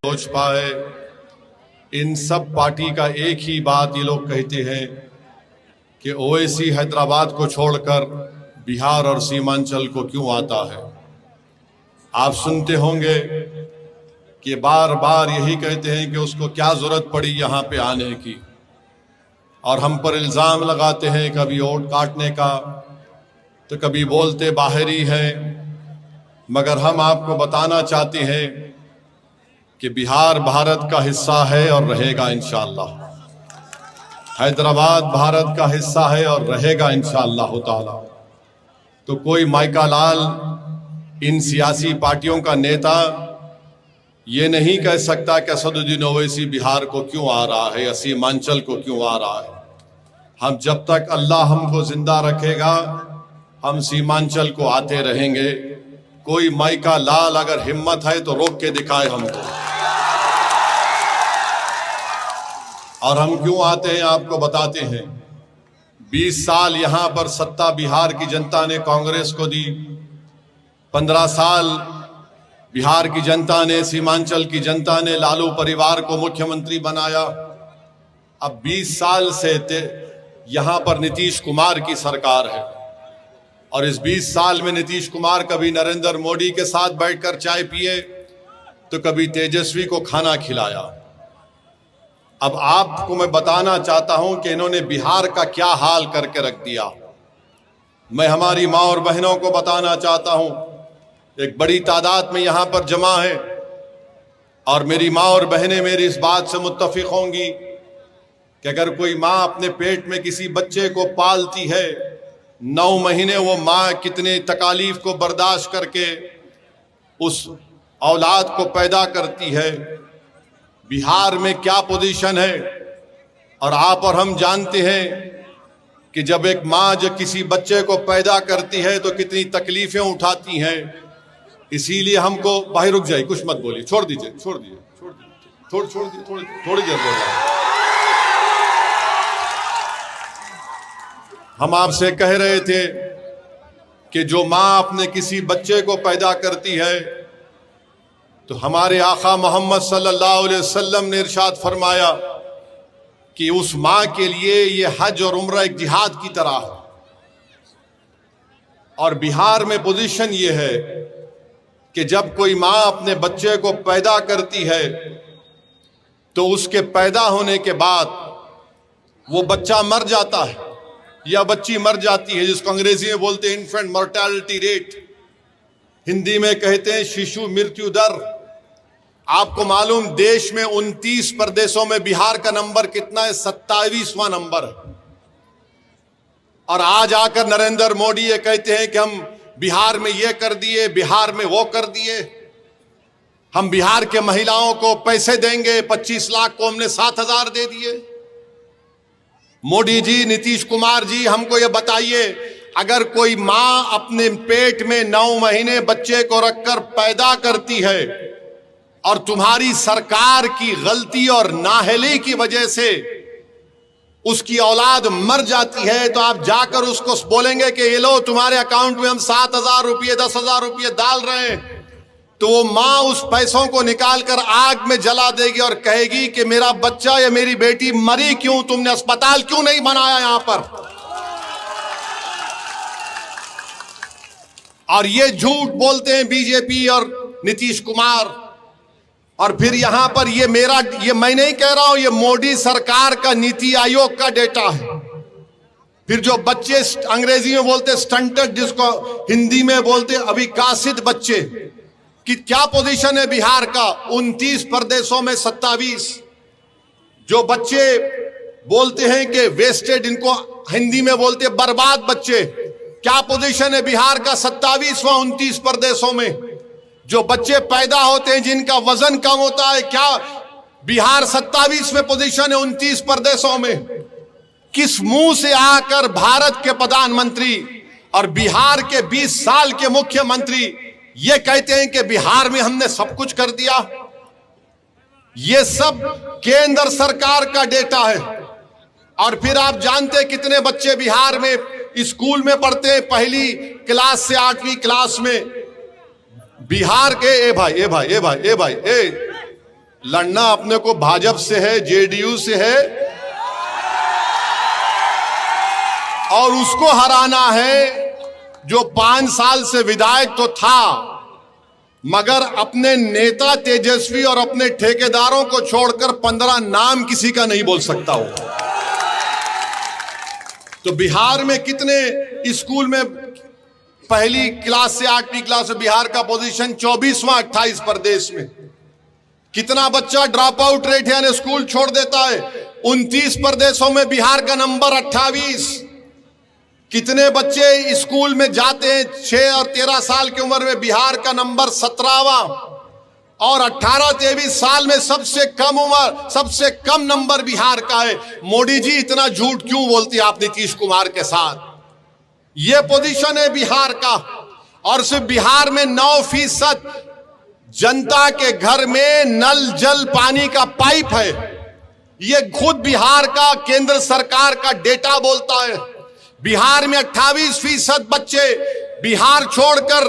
सोच पाए। इन सब पार्टी का एक ही बात ये लोग कहते हैं कि ओवैसी हैदराबाद को छोड़कर बिहार और सीमांचल को क्यों आता है। आप सुनते होंगे कि बार बार यही कहते हैं कि उसको क्या जरूरत पड़ी यहाँ पे आने की, और हम पर इल्जाम लगाते हैं कभी वोट काटने का तो कभी बोलते बाहरी है। मगर हम आपको बताना चाहते हैं कि बिहार भारत का हिस्सा है और रहेगा इंशाअल्लाह। हैदराबाद भारत का हिस्सा है और रहेगा इंशाअल्लाह ताला। तो कोई माइका लाल इन सियासी पार्टियों का नेता ये नहीं कह सकता कि असदुद्दीन ओवैसी बिहार को क्यों आ रहा है या सीमांचल को क्यों आ रहा है। हम जब तक अल्लाह हमको जिंदा रखेगा हम सीमांचल को आते रहेंगे। कोई माइका लाल अगर हिम्मत है तो रोक के दिखाए हमको। और हम क्यों आते हैं आपको बताते हैं। 20 साल यहां पर सत्ता बिहार की जनता ने कांग्रेस को दी। 15 साल बिहार की जनता ने, सीमांचल की जनता ने लालू परिवार को मुख्यमंत्री बनाया। अब 20 साल से यहां पर नीतीश कुमार की सरकार है और इस 20 साल में नीतीश कुमार कभी नरेंद्र मोदी के साथ बैठकर चाय पिए तो कभी तेजस्वी को खाना खिलाया। अब आपको मैं बताना चाहता हूं कि इन्होंने बिहार का क्या हाल करके रख दिया। मैं हमारी माँ और बहनों को बताना चाहता हूं, एक बड़ी तादाद में यहां पर जमा है और मेरी माँ और बहनें मेरी इस बात से मुत्तफिक होंगी कि अगर कोई माँ अपने पेट में किसी बच्चे को पालती है, 9 महीने वो माँ कितने तकालीफ को बर्दाश्त करके उस औलाद को पैदा करती है। बिहार में क्या पोजीशन है और आप और हम जानते हैं कि जब एक माँ जो किसी बच्चे को पैदा करती है तो कितनी तकलीफें उठाती हैं। इसीलिए हमको भाई रुक जाइए, कुछ मत बोलिए, छोड़ दीजिए थोड़ी देर बोलिए। हम आपसे कह रहे थे कि जो माँ अपने किसी बच्चे को पैदा करती है तो हमारे आका मोहम्मद सल्लल्लाहु अलैहि वसल्लम ने इरशाद फरमाया कि उस माँ के लिए ये हज और उम्रा एक जिहाद की तरह है। और बिहार में पोजीशन ये है कि जब कोई माँ अपने बच्चे को पैदा करती है तो उसके पैदा होने के बाद वो बच्चा मर जाता है या बच्ची मर जाती है, जिसको अंग्रेजी में बोलते हैं इन्फेंट मोर्टेलिटी रेट, हिंदी में कहते हैं शिशु मृत्यु दर। आपको मालूम देश में 29 प्रदेशों में बिहार का नंबर कितना है? 27वां नंबर है। और आज आकर नरेंद्र मोदी ये कहते हैं कि हम बिहार में ये कर दिए, बिहार में वो कर दिए, हम बिहार के महिलाओं को पैसे देंगे, 25 लाख को हमने 7,000 दे दिए। मोदी जी, नीतीश कुमार जी, हमको ये बताइए, अगर कोई माँ अपने पेट में 9 महीने बच्चे को रखकर पैदा करती है और तुम्हारी सरकार की गलती और नाअहली की वजह से उसकी औलाद मर जाती है तो आप जाकर उसको बोलेंगे कि ये लो तुम्हारे अकाउंट में हम 7,000 रुपये 10,000 रुपये डाल रहे हैं, तो वो माँ उस पैसों को निकालकर आग में जला देगी और कहेगी कि मेरा बच्चा या मेरी बेटी मरी क्यों, तुमने अस्पताल क्यों नहीं बनाया यहां पर। और ये झूठ बोलते हैं बीजेपी और नीतीश कुमार। और फिर यहां पर ये मैं नहीं कह रहा हूं, ये मोदी सरकार का नीति आयोग का डेटा है। फिर जो बच्चे अंग्रेजी में बोलते स्टंटेड, जिसको हिंदी में बोलते अविकसित बच्चे, कि क्या पोजीशन है बिहार का? 29 प्रदेशों में 27। जो बच्चे बोलते हैं कि वेस्टेड, इनको हिंदी में बोलते बर्बाद बच्चे, क्या पोजीशन है बिहार का? 27वां 29 प्रदेशों में। जो बच्चे पैदा होते हैं जिनका वजन कम होता है, क्या बिहार 27वें पोजीशन है 29 प्रदेशों में? किस मुंह से आकर भारत के प्रधानमंत्री और बिहार के 20 साल के मुख्यमंत्री ये कहते हैं कि बिहार में हमने सब कुछ कर दिया? ये सब केंद्र सरकार का डेटा है। और फिर आप जानते हैं कितने बच्चे बिहार में स्कूल में पढ़ते हैं, 1ली क्लास से 8वीं क्लास में। बिहार के लड़ना अपने को भाजपा से है, जेडीयू से है, और उसको हराना है जो 5 साल से विधायक तो था मगर अपने नेता तेजस्वी और अपने ठेकेदारों को छोड़कर 15 नाम किसी का नहीं बोल सकता हो। तो बिहार में कितने स्कूल में पहली क्लास से 8वीं क्लास में बिहार का पोजीशन 24वां 28 प्रदेश में। कितना बच्चा ड्रॉप आउट रेट है यानी स्कूल छोड़ देता है, 29 प्रदेशों में बिहार का नंबर 28। कितने बच्चे स्कूल में जाते हैं 6 और 13 साल की उम्र में, बिहार का नंबर 17वां, और 18-23 साल में सबसे कम उम्र सबसे कम नंबर बिहार का है। मोदी जी इतना झूठ क्यों बोलती आप नीतीश कुमार के साथ? ये पोजीशन है बिहार का। और सिर्फ बिहार में 9% जनता के घर में नल जल पानी का पाइप है। ये खुद बिहार का केंद्र सरकार का डेटा बोलता है। बिहार में 28% बच्चे बिहार छोड़कर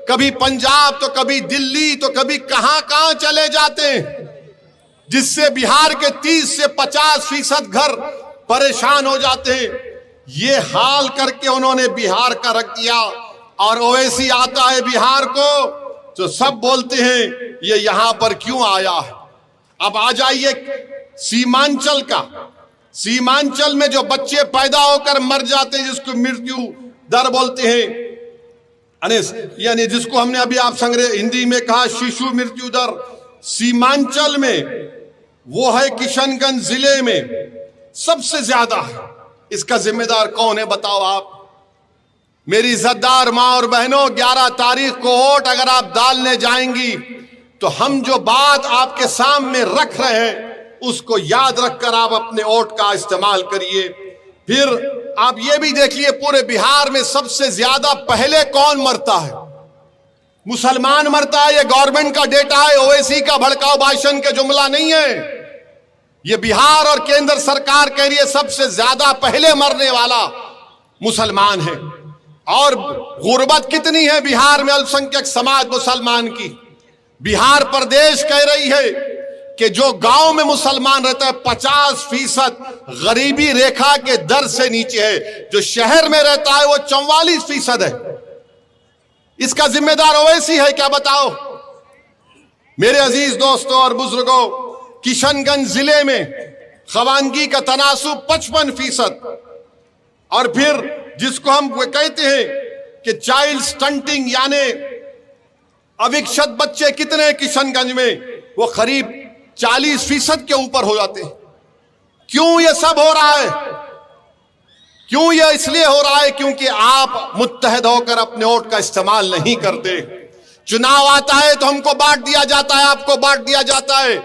कभी पंजाब तो कभी दिल्ली तो कभी कहां चले जाते हैं, जिससे बिहार के 30 से 50% घर परेशान हो जाते हैं। ये हाल करके उन्होंने बिहार का रख दिया। और ओवैसी आता है बिहार को तो सब बोलते हैं ये यहां पर क्यों आया है। अब आ जाइए सीमांचल का। सीमांचल में जो बच्चे पैदा होकर मर जाते हैं, जिसको मृत्यु दर बोलते हैं, यानी जिसको हमने अभी आप संग्रह हिंदी में कहा शिशु मृत्यु दर, सीमांचल में वो है किशनगंज जिले में सबसे ज्यादा है। इसका जिम्मेदार कौन है बताओ आप? मेरी इज्जतदार मां और बहनों, 11 तारीख को वोट अगर आप डालने जाएंगी तो हम जो बात आपके सामने रख रहे हैं उसको याद रखकर आप अपने वोट का इस्तेमाल करिए। फिर आप ये भी देखिए पूरे बिहार में सबसे ज्यादा पहले कौन मरता है? मुसलमान मरता है। ये गवर्नमेंट का डेटा है, ओवैसी का भड़काऊ भाषण के जुमला नहीं है। ये बिहार और केंद्र सरकार कह रही है सबसे ज्यादा पहले मरने वाला मुसलमान है। और गुर्बत कितनी है बिहार में अल्पसंख्यक समाज मुसलमान की। बिहार प्रदेश कह रही है कि जो गांव में मुसलमान रहता है 50% गरीबी रेखा के दर से नीचे है, जो शहर में रहता है वो 44% है। इसका जिम्मेदार ओवैसी है क्या बताओ? मेरे अजीज दोस्तों और बुजुर्गों, किशनगंज जिले में खवानगी का तनासुब 55%। और फिर जिसको हम कहते हैं कि चाइल्ड स्टंटिंग यानी अविकसित बच्चे कितने किशनगंज में, वो करीब 40% के ऊपर हो जाते हैं। क्यों ये सब हो रहा है? क्यों ये इसलिए हो रहा है क्योंकि आप मुत्तहद होकर अपने वोट का इस्तेमाल नहीं करते। चुनाव आता है तो हमको बांट दिया जाता है, आपको बांट दिया जाता है,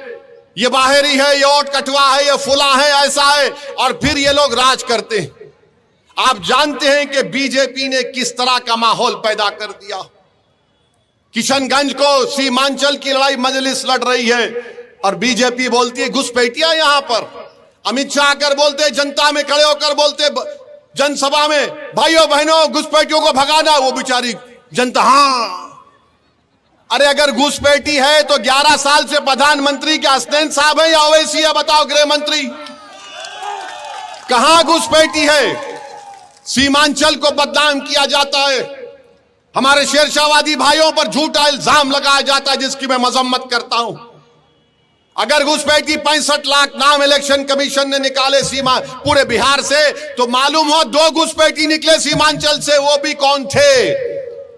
ये बाहरी है, ये वोट कटवा है, ये फुला है, ऐसा है, और फिर ये लोग राज करते हैं। आप जानते हैं कि बीजेपी ने किस तरह का माहौल पैदा कर दिया। किशनगंज को सीमांचल की लड़ाई मजलिस लड़ रही है और बीजेपी बोलती है घुसपैठिया। यहां पर अमित शाह आकर बोलते, जनता में खड़े होकर बोलते जनसभा में, भाइयों बहनों घुसपैठियों को भगाना। वो बेचारी जनता, हाँ, अरे अगर घुसपैठी है तो 11 साल से प्रधानमंत्री के हसनैन साहब है या ओवैसी है? बताओ गृह मंत्री, कहां घुसपैठी है? सीमांचल को बदनाम किया जाता है, हमारे शेरशाहवादी भाइयों पर झूठा इल्जाम लगाया जाता है जिसकी मैं मजम्मत करता हूं। अगर घुसपैठी 65 लाख नाम इलेक्शन कमीशन ने निकाले सीमा पूरे बिहार से, तो मालूम हो 2 घुसपैठी निकले सीमांचल से। वो भी कौन थे?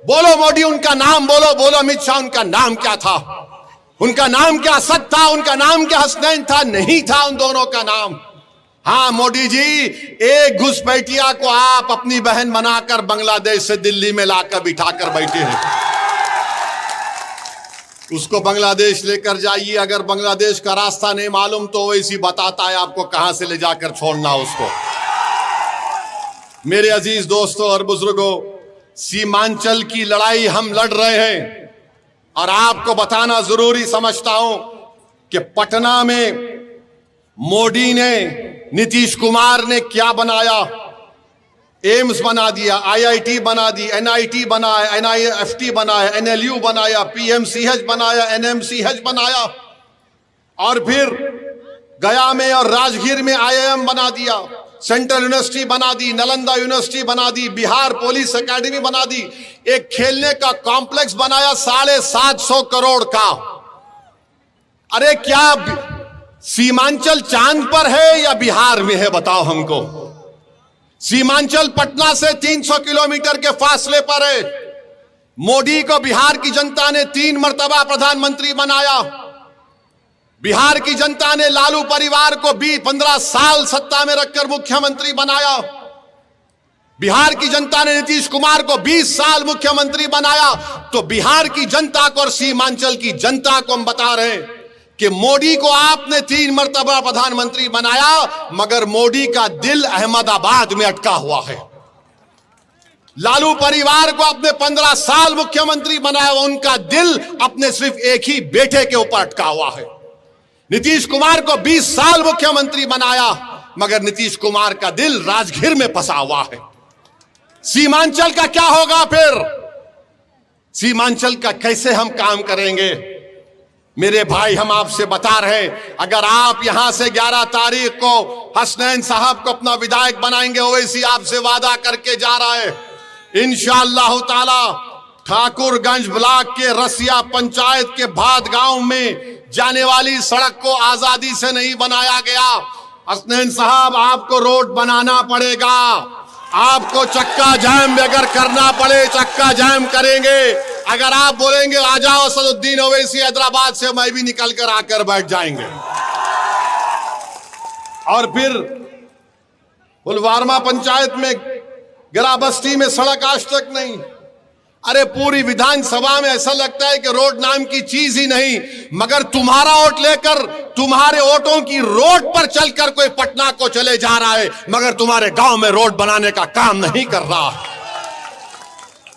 बोलो मोदी उनका नाम बोलो, बोलो अमित शाह उनका नाम क्या था? उनका नाम क्या असद था? उनका नाम क्या हसनैन था? नहीं था उन दोनों का नाम। हाँ मोदी जी, एक घुसपैठिया को आप अपनी बहन बनाकर बांग्लादेश से दिल्ली में लाकर बिठाकर बैठे हैं। उसको बांग्लादेश लेकर जाइए, अगर बांग्लादेश का रास्ता नहीं मालूम तो वैसी बताता है आपको कहां से ले जाकर छोड़ना उसको। मेरे अजीज दोस्तों और बुजुर्गों, सीमांचल की लड़ाई हम लड़ रहे हैं और आपको बताना जरूरी समझता हूं कि पटना में मोदी ने, नीतीश कुमार ने क्या बनाया? एम्स बना दिया, आईआईटी बना दी, एनआईटी बनाया, एनआईएफटी बनाया, एनएलयू बनाया, पीएमसीएच बनाया, एनएमसीएच बनाया। और फिर गया में और राजगीर में IIM बना दिया, सेंट्रल यूनिवर्सिटी बना दी, नालंदा यूनिवर्सिटी बना दी, बिहार पुलिस एकेडमी बना दी, एक खेलने का कॉम्प्लेक्स बनाया 750 करोड़ का। अरे क्या सीमांचल चांद पर है या बिहार में है, बताओ हमको। सीमांचल पटना से 300 किलोमीटर के फासले पर है। मोदी को बिहार की जनता ने 3 मर्तबा प्रधानमंत्री बनाया। बिहार की जनता ने लालू परिवार को 15 साल सत्ता में रखकर मुख्यमंत्री बनाया। बिहार की जनता ने नीतीश कुमार को 20 साल मुख्यमंत्री बनाया। तो बिहार की जनता को और सीमांचल की जनता को हम बता रहे हैं कि मोदी को आपने 3 मर्तबा प्रधानमंत्री बनाया, मगर मोदी का दिल अहमदाबाद में अटका हुआ है। लालू परिवार को आपने 15 साल मुख्यमंत्री बनाया, उनका दिल अपने सिर्फ एक ही बेटे के ऊपर अटका हुआ है। नीतीश कुमार को 20 साल मुख्यमंत्री बनाया, मगर नीतीश कुमार का दिल राजगीर में फंसा हुआ है। सीमांचल का क्या होगा फिर? सीमांचल का कैसे हम काम करेंगे? मेरे भाई, हम आपसे बता रहे हैं, अगर आप यहां से 11 तारीख को हसनैन साहब को अपना विधायक बनाएंगे, ओवैसी आपसे वादा करके जा रहा है, इंशाअल्लाह ताला ठाकुरगंज ब्लॉक के रसिया पंचायत के भाद गांव में जाने वाली सड़क को आजादी से नहीं बनाया गया। हसनैन साहब, आपको रोड बनाना पड़ेगा। आपको चक्का जाम अगर करना पड़े, चक्का जाम करेंगे। अगर आप बोलेंगे आ जाओ असदुद्दीन ओवैसी हैदराबाद से, मैं भी निकल कर आकर बैठ जाएंगे। और फिर पुलवामा पंचायत में गिराबस्ती में सड़क आज तक नहीं। अरे पूरी विधानसभा में ऐसा लगता है कि रोड नाम की चीज ही नहीं, मगर तुम्हारा वोट लेकर, तुम्हारे वोटों की रोड पर चलकर कोई पटना को चले जा रहा है, मगर तुम्हारे गांव में रोड बनाने का काम नहीं कर रहा।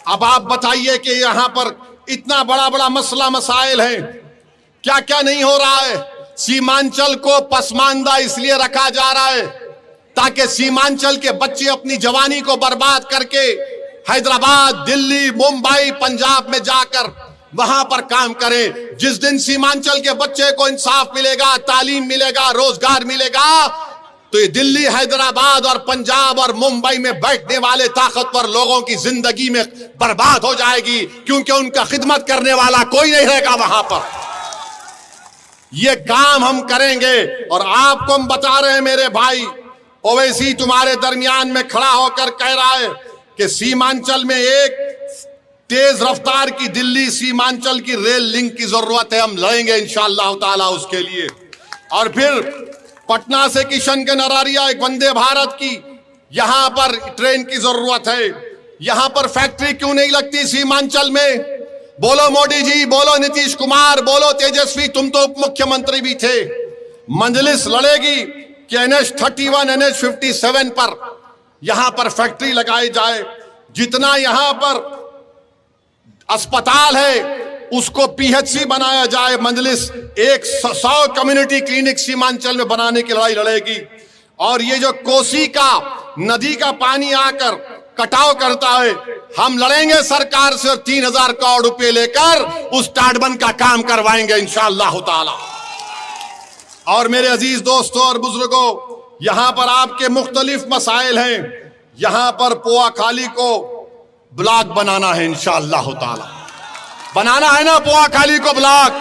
अब आप बताइए कि यहां पर इतना बड़ा बड़ा मसला मसाइल है, क्या क्या नहीं हो रहा है। सीमांचल को पसमानदा इसलिए रखा जा रहा है ताकि सीमांचल के बच्चे अपनी जवानी को बर्बाद करके हैदराबाद, दिल्ली, मुंबई, पंजाब में जाकर वहां पर काम करें। जिस दिन सीमांचल के बच्चे को इंसाफ मिलेगा, तालीम मिलेगा, रोजगार मिलेगा, तो ये दिल्ली, हैदराबाद और पंजाब और मुंबई में बैठने वाले ताकतवर लोगों की जिंदगी में बर्बाद हो जाएगी, क्योंकि उनका खिदमत करने वाला कोई नहीं रहेगा वहां पर। ये काम हम करेंगे। और आपको हम बता रहे हैं मेरे भाई, ओवैसी तुम्हारे दरमियान में खड़ा होकर कह रहा है कि सीमांचल में एक तेज रफ्तार की दिल्ली सीमांचल की रेल लिंक की जरूरत है। हम लड़ेंगे इंशाअल्लाह ताला उसके लिए। और फिर पटना से किशनगंज अरारिया एक वंदे भारत की यहां पर ट्रेन की जरूरत है। यहां पर फैक्ट्री क्यों नहीं लगती सीमांचल में? बोलो मोदी जी, बोलो नीतीश कुमार, बोलो तेजस्वी, तुम तो उप मुख्यमंत्री भी थे। मजलिस लड़ेगी कि NH31, NH57 पर यहां पर फैक्ट्री लगाई जाए। जितना यहां पर अस्पताल है उसको PHC बनाया जाए। मजलिस 100 कम्युनिटी क्लिनिक सीमांचल में बनाने की लड़ाई लड़ेगी। और ये जो कोसी का नदी का पानी आकर कटाव करता है, हम लड़ेंगे सरकार से और 3000 करोड़ रुपए लेकर उस टाटबंद का काम करवाएंगे इंशाअल्लाह ताला। और मेरे अजीज दोस्तों और बुजुर्गों, यहां पर आपके मुख्तलिफ मसाइल हैं। यहां पर पोआखाली को ब्लॉक बनाना है इंशाअल्लाह ताला। बनाना है ना पोआखाली को ब्लॉक?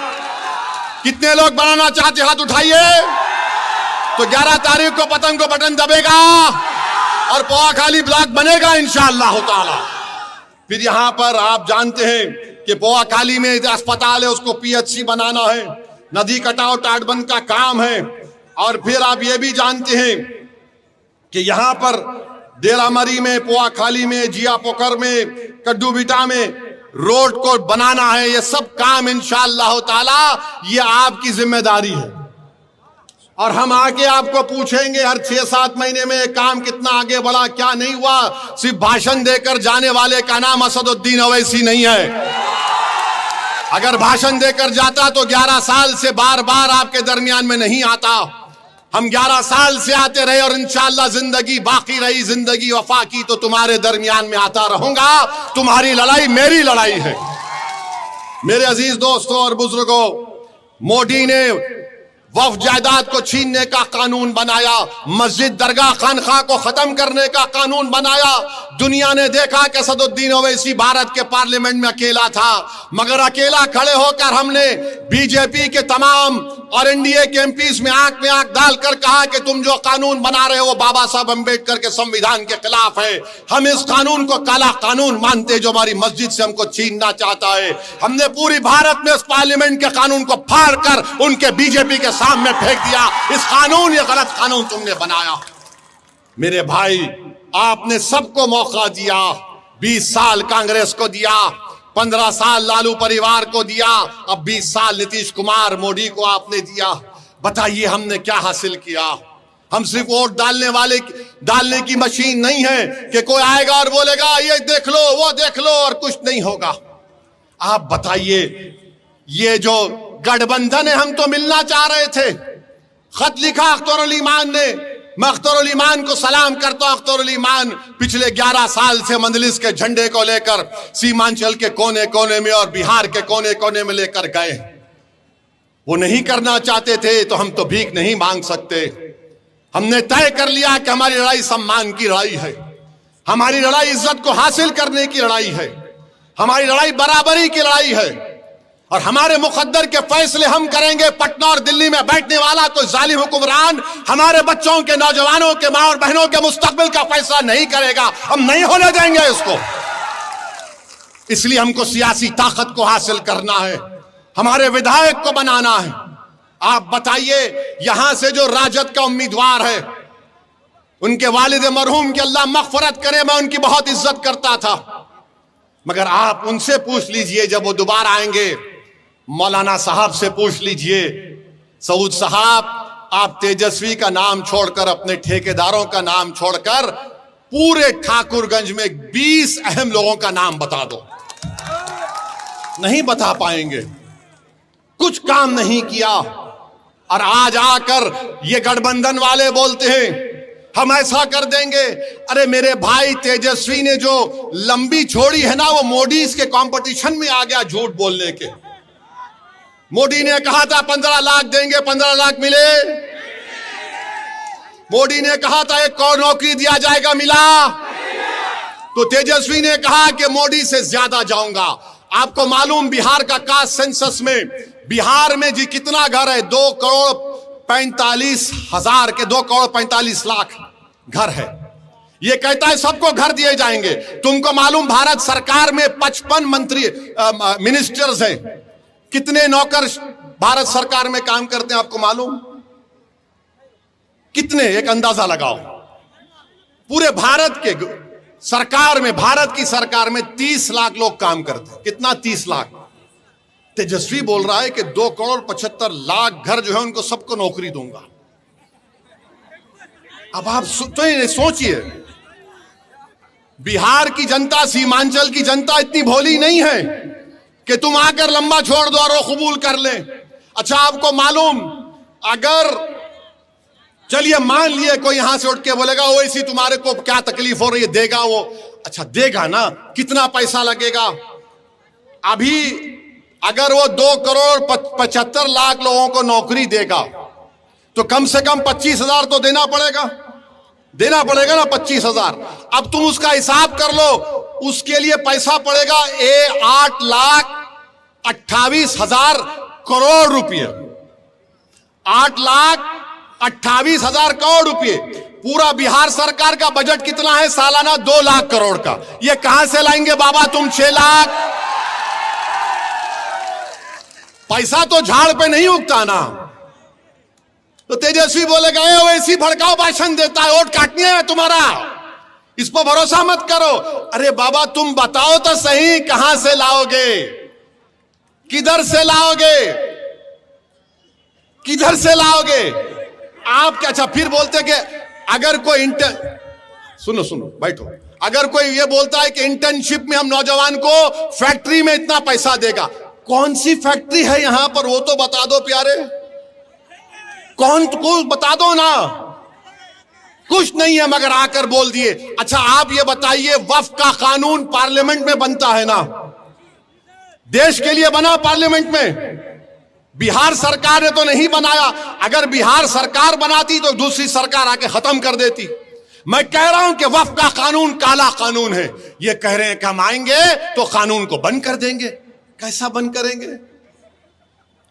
कितने लोग बनाना चाहते, हाथ उठाइए। तो 11 तारीख को पतंग को बटन दबेगा और पोआखाली ब्लॉक बनेगा इंशाअल्लाह ताला। फिर यहां पर आप जानते हैं कि पोआखाली में अस्पताल है, उसको PHC बनाना है। नदी कटाव टाटबंद का काम है। और फिर आप ये भी जानते हैं कि यहां पर डेरामरी में, पोआखाली में, जियापोखर में, कड्डूबिटा में रोड को बनाना है। ये सब काम इंशाअल्लाह ताला ये आपकी जिम्मेदारी है। और हम आके आपको पूछेंगे हर 6-7 महीने में ये काम कितना आगे बढ़ा, क्या नहीं हुआ। सिर्फ भाषण देकर जाने वाले का नाम असदुद्दीन ओवैसी नहीं है। अगर भाषण देकर जाता तो 11 साल से बार बार आपके दरमियान में नहीं आता। हम 11 साल से आते रहे और इंशाअल्लाह जिंदगी बाकी रही, जिंदगी वफा की, तो तुम्हारे दरमियान में आता रहूंगा। तुम्हारी लड़ाई मेरी लड़ाई है। मेरे अजीज दोस्तों और बुजुर्गों, मोदी ने वक्फ जायदाद को छीनने का कानून बनाया, मस्जिद दरगाह खानखा को खत्म करने का कानून बनाया। दुनिया ने देखा कि असदुद्दीन ओवैसी भारत के पार्लियामेंट में अकेला था, मगर अकेला खड़े होकर हमने बीजेपी के तमाम और एनडीए के एमपीज में आंख डालकर कहा कि तुम जो कानून बना रहे हो वो बाबा साहब अंबेडकर के संविधान के खिलाफ है। हम इस कानून को काला कानून मानते जो हमारी मस्जिद से हमको छीनना चाहता है। हमने पूरी भारत में इस पार्लियामेंट के कानून को फाड़ कर उनके बीजेपी के सामने फेंक दिया। इस कानून, ये गलत कानून तुमने बनाया। मेरे भाई, आपने सबको मौका दिया, 20 साल कांग्रेस को दिया, 15 साल लालू परिवार को दिया, अब 20 साल नीतीश कुमार मोदी को आपने दिया। बताइए हमने क्या हासिल किया? हम सिर्फ वोट डालने की मशीन नहीं है कि कोई आएगा और बोलेगा ये देख लो वो देख लो और कुछ नहीं होगा। आप बताइए, ये जो गठबंधन है, हम तो मिलना चाह रहे थे। खत लिखा अख्तरुल ईमान ने, मैं अख्तरुल ईमान को सलाम करता हूं। अख्तरुल ईमान पिछले 11 साल से मंदलिस के झंडे को लेकर सीमांचल के कोने कोने में और बिहार के कोने कोने में लेकर गए। वो नहीं करना चाहते थे तो हम तो भीख नहीं मांग सकते। हमने तय कर लिया कि हमारी लड़ाई सम्मान की लड़ाई है, हमारी लड़ाई इज्जत को हासिल करने की लड़ाई है, हमारी लड़ाई बराबरी की लड़ाई है और हमारे मुकद्दर के फैसले हम करेंगे। पटना और दिल्ली में बैठने वाला कोई जालिम हुक्मरान हमारे बच्चों के, नौजवानों के, मां और बहनों के मुस्तकबिल का फैसला नहीं करेगा। हम नहीं होने देंगे इसको। इसलिए हमको सियासी ताकत को हासिल करना है, हमारे विधायक को बनाना है। आप बताइए, यहां से जो राजद का उम्मीदवार है, उनके वालिद मरहूम की अल्लाह मगफरत करे, मैं उनकी बहुत इज्जत करता था, मगर आप उनसे पूछ लीजिए जब वो दोबारा आएंगे, मौलाना साहब से पूछ लीजिए, सऊद साहब आप तेजस्वी का नाम छोड़कर, अपने ठेकेदारों का नाम छोड़कर पूरे ठाकुरगंज में 20 अहम लोगों का नाम बता दो। नहीं बता पाएंगे, कुछ काम नहीं किया। और आज आकर ये गठबंधन वाले बोलते हैं हम ऐसा कर देंगे। अरे मेरे भाई, तेजस्वी ने जो लंबी छोड़ी है ना, वो मोदी के कंपटीशन में आ गया झूठ बोलने के। मोदी ने कहा था 15 लाख देंगे, 15 लाख मिले। मोदी ने कहा था 1 करोड़ नौकरी दिया जाएगा, मिला। तो तेजस्वी ने कहा कि मोदी से ज्यादा जाऊंगा। आपको मालूम, बिहार का कास्ट सेंसस में बिहार में जी कितना घर है? 2,45,000 के 2,45,00,000 घर है। ये कहता है सबको घर दिए जाएंगे। तुमको मालूम, भारत सरकार में 55 मिनिस्टर्स हैं। कितने नौकर भारत सरकार में काम करते हैं आपको मालूम? कितने? एक अंदाजा लगाओ। पूरे भारत के सरकार में, भारत की सरकार में 30 लाख लोग काम करते हैं। कितना? 30 लाख। तेजस्वी बोल रहा है कि 2,75,00,000 घर जो है उनको सबको नौकरी दूंगा। अब आप सोचिए, बिहार की जनता, सीमांचल की जनता इतनी भोली नहीं है कि तुम आकर लंबा छोड़ दो और वो कबूल कर ले। अच्छा, आपको मालूम, अगर चलिए मान लिए कोई यहां से उठ के बोलेगा ओवैसी तुम्हारे को क्या तकलीफ हो रही है, देगा वो। अच्छा देगा ना, कितना पैसा लगेगा? अभी अगर वो 2,75,00,000 लोगों को नौकरी देगा तो कम से कम 25,000 तो देना पड़ेगा ना, 25,000। अब तुम उसका हिसाब कर लो, उसके लिए पैसा पड़ेगा 8,28,000 करोड़ रुपये। 8,28,000 करोड़ रुपये। पूरा बिहार सरकार का बजट कितना है? सालाना 2 लाख करोड़ का। ये कहां से लाएंगे बाबा तुम 6 लाख? पैसा तो झाड़ पे नहीं उगता ना। तो तेजस्वी बोलेगा वैसी भड़काऊ भाषण देता है, वोट काटनी है तुम्हारा, इस पर भरोसा मत करो। अरे बाबा तुम बताओ तो सही, कहां से लाओगे? किधर से लाओगे? किधर से लाओगे आप? क्या? अच्छा फिर बोलते कि अगर कोई सुनो बैठो, अगर कोई ये बोलता है कि इंटर्नशिप में हम नौजवान को फैक्ट्री में इतना पैसा देगा, कौन सी फैक्ट्री है यहां पर वो तो बता दो प्यारे, कौन को बता दो ना। कुछ नहीं है मगर आकर बोल दिए। अच्छा आप ये बताइए, वक्फ का कानून पार्लियामेंट में बनता है ना, देश के लिए बना पार्लियामेंट में, बिहार सरकार ने तो नहीं बनाया, अगर बिहार सरकार बनाती तो दूसरी सरकार आके खत्म कर देती। मैं कह रहा हूं कि वक्फ का कानून काला कानून है, ये कह रहे हैं कि हम आएंगे तो कानून को बंद कर देंगे। कैसा बंद करेंगे?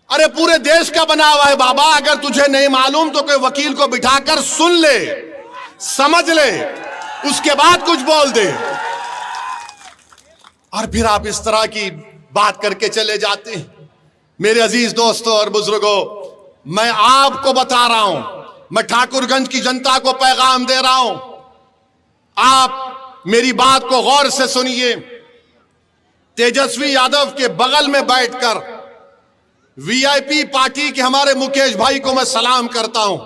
अरे पूरे देश का बना हुआ है बाबा, अगर तुझे नहीं मालूम तो कोई वकील को बिठाकर सुन ले, समझ ले, उसके बाद कुछ बोल दे, और फिर आप इस तरह की बात करके चले जाते हैं। मेरे अजीज दोस्तों और बुजुर्गों, मैं आपको बता रहा हूं, मैं ठाकुरगंज की जनता को पैगाम दे रहा हूं, आप मेरी बात को गौर से सुनिए। तेजस्वी यादव के बगल में बैठकर वीआईपी पार्टी के हमारे मुकेश भाई को मैं सलाम करता हूं।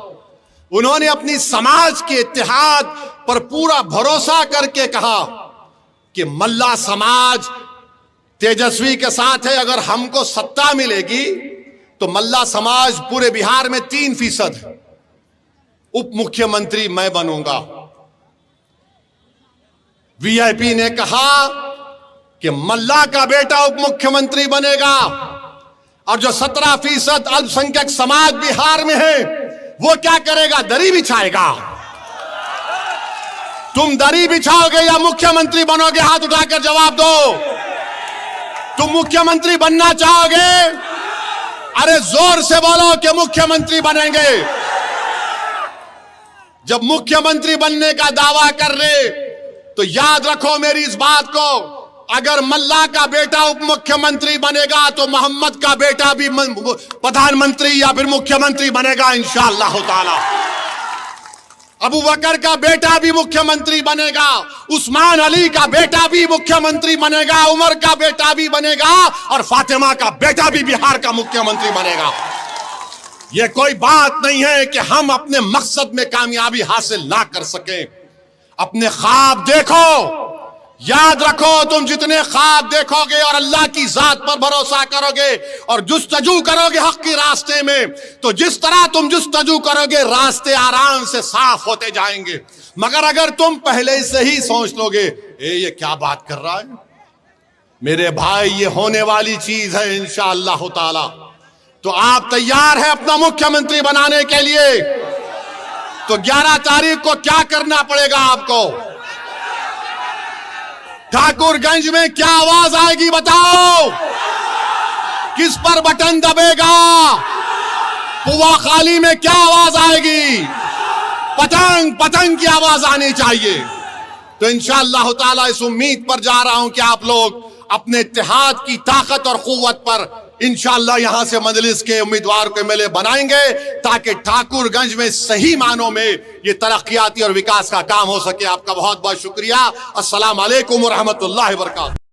उन्होंने अपनी समाज के इत्तेहाद पर पूरा भरोसा करके कहा कि मल्ला समाज तेजस्वी के साथ है, अगर हमको सत्ता मिलेगी तो मल्ला समाज पूरे बिहार में 3% है, उप मुख्यमंत्री मैं बनूंगा। वीआईपी ने कहा कि मल्ला का बेटा उप मुख्यमंत्री बनेगा, और जो 17% अल्पसंख्यक समाज बिहार में है वो क्या करेगा? दरी बिछाएगा। तुम दरी बिछाओगे या मुख्यमंत्री बनोगे? हाथ उठाकर जवाब दो। तुम मुख्यमंत्री बनना चाहोगे? अरे जोर से बोलो कि मुख्यमंत्री बनेंगे। जब मुख्यमंत्री बनने का दावा कर रहे तो याद रखो मेरी इस बात को, अगर मल्ला का बेटा उप मुख्यमंत्री बनेगा तो मोहम्मद का बेटा भी प्रधानमंत्री या फिर मुख्यमंत्री बनेगा इंशाअल्लाह ताला। अबू बकर का बेटा भी मुख्यमंत्री बनेगा, उस्मान अली का बेटा भी मुख्यमंत्री बनेगा, उमर का बेटा भी बनेगा, और फातिमा का बेटा भी बिहार का मुख्यमंत्री बनेगा। यह कोई बात नहीं है कि हम अपने मकसद में कामयाबी हासिल ना कर सकें। अपने ख्वाब देखो, याद रखो, तुम जितने ख्वाब देखोगे और अल्लाह की जात पर भरोसा करोगे और जुस्तजू करोगे हक के रास्ते में, तो जिस तरह तुम जुस्तजू करोगे रास्ते आराम से साफ होते जाएंगे। मगर अगर तुम पहले से ही सोच लोगे ये क्या बात कर रहा है, मेरे भाई ये होने वाली चीज है इंशाअल्लाह ताला। तो आप तैयार हैं अपना मुख्यमंत्री बनाने के लिए? तो 11 तारीख को क्या करना पड़ेगा आपको? ठाकुरगंज में क्या आवाज आएगी बताओ? किस पर बटन दबेगा? पुवाखाली में क्या आवाज आएगी? पतंग पतंग की आवाज आनी चाहिए। तो इंशाअल्लाह ताला इस उम्मीद पर जा रहा हूं कि आप लोग अपने इत्तेहाद की ताकत और कुव्वत पर इंशाअल्लाह यहां से मजलिस के उम्मीदवार को एमएलए बनाएंगे, ताकि ठाकुरगंज में सही मानों में ये तरक्याती और विकास का काम हो सके। आपका बहुत बहुत शुक्रिया। अस्सलाम वालेकुम व रहमतुल्लाहि व बरकातहू।